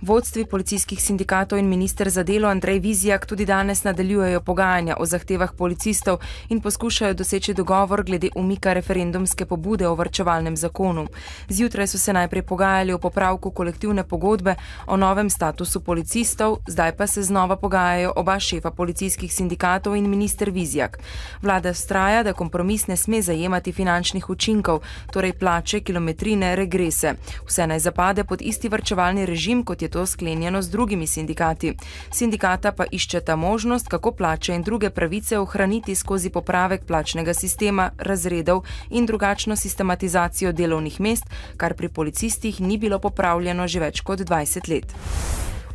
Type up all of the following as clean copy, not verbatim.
Vodstvi policijskih sindikatov in minister za delo Andrej Vizjak tudi danes nadaljujejo pogajanja o zahtevah policistov in poskušajo doseči dogovor glede umika referendumske pobude o varčevalnem zakonu. Zjutraj so se najprej pogajali o popravku kolektivne pogodbe, o novem statusu policistov, zdaj pa se znova pogajajo oba šefa policijskih sindikatov in minister Vizjak. Vlada vztraja, da kompromis ne sme zajemati finančnih učinkov, torej plače, kilometrine, regrese. Vse naj zapade pod isti varčevalni režim, kot je to sklenjeno z drugimi sindikati. Sindikata pa iščeta možnost, kako plače in druge pravice ohraniti skozi popravek plačnega sistema, razredov in drugačno sistematizacijo delovnih mest, kar pri policistih ni bilo popravljeno že več kot 20 let.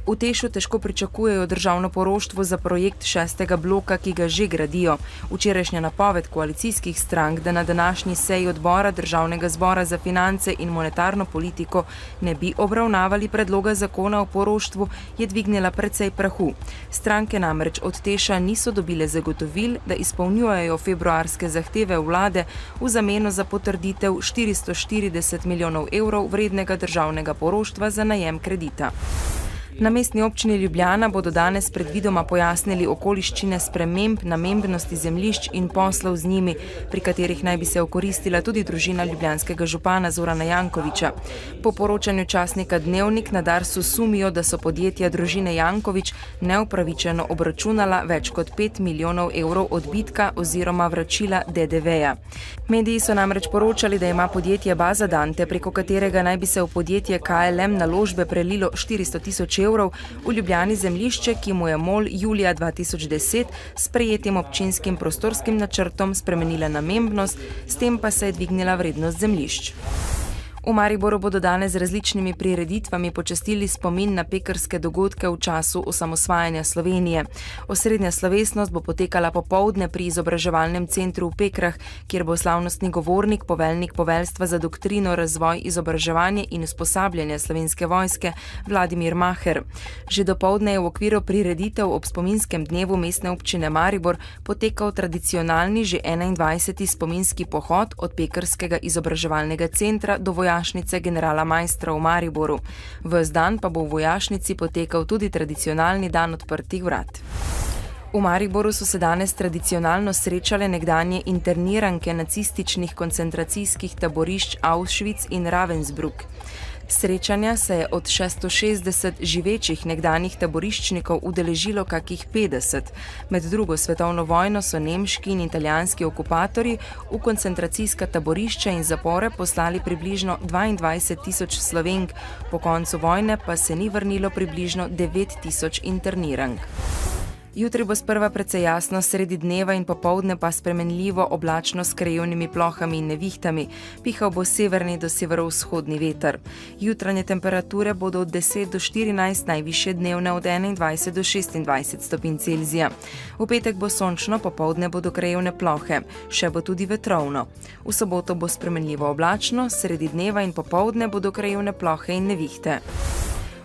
V Tešu težko pričakujejo državno poroštvo za projekt 6. bloka, ki ga že gradijo. Včerajšnja napoved koalicijskih strank, da na današnji seji odbora Državnega zbora za finance in monetarno politiko ne bi obravnavali predloga zakona o poroštvu, je dvignila precej prahu. Stranke namreč od Teša niso dobile zagotovil, da izpolnjujejo februarske zahteve vlade v zameno za potrditev 440 milijonov evrov vrednega državnega poroštva za najem kredita. Na Mestni občini Ljubljana bodo danes predvidoma pojasnili okoliščine sprememb namembnosti zemljišč in poslov z njimi, pri katerih naj bi se okoristila tudi družina ljubljanskega župana Zorana Jankovića. Po poročanju časnika Dnevnik na Darsu sumijo, da so podjetja družine Janković neupravičeno obračunala več kot 5 milijonov evrov odbitka oziroma vračila DDV-ja. Mediji so namreč poročali, da ima podjetje Baza Dante, preko katerega naj bi se v podjetje KLM Naložbe prelilo 400 tisoč evrov, v Ljubljani zemljišče, ki mu je MOL julija 2010 s sprejetim občinskim prostorskim načrtom spremenila namembnost, s tem pa se je dvignila vrednost zemljišč. V Mariboru bodo danes z različnimi prireditvami počastili spomin na pekrske dogodke v času osamosvajanja Slovenije. Osrednja slovesnost bo potekala popoldne pri izobraževalnem centru v Pekrah, kjer bo slavnostni govornik, poveljnik poveljstva za doktrino, razvoj, izobraževanje in usposabljanje Slovenske vojske Vladimir Maher. Že dopoldne je v okviru prireditev ob spominskem dnevu Mestne občine Maribor potekal tradicionalni že 21. spominski pohod od pekrskega izobraževalnega centra do vojašnice generala Maistra v Mariboru. Ves dan pa bo v vojašnici potekal tudi tradicionalni dan odprtih vrat. V Mariboru so se danes tradicionalno srečale nekdanje interniranke nacističnih koncentracijskih taborišč Auschwitz in Ravensbrück. Srečanja se je od 660 živečih nekdanjih taboriščnikov udeležilo kakih 50. Med drugo svetovno vojno so nemški in italijanski okupatorji v koncentracijska taborišča in zapore poslali približno 22 tisoč Slovenk, po koncu vojne pa se ni vrnilo približno 9 tisoč internirank. Jutri bo sprva precej jasno, sredi dneva in popoldne pa spremenljivo oblačno s krajevnimi plohami in nevihtami. Pihal bo severni do severovzhodni veter. Jutranje temperature bodo od 10 do 14, najvišje dnevne od 21 do 26 stopinj Celzija. V petek bo sončno, popoldne bodo krajevne plohe, še bo tudi vetrovno. V soboto bo spremenljivo oblačno, sredi dneva in popoldne bodo krajevne plohe in nevihte.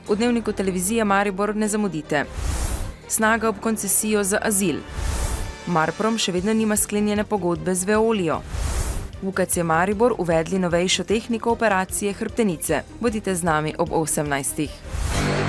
V Dnevniku televizije Maribor ne zamudite. Snaga ob koncesijo za azil. Marprom še vedno nima sklenjene pogodbe z Veolijo. V UKC Maribor uvedli novejšo tehniko operacije hrbtenice. Bodite z nami ob 18.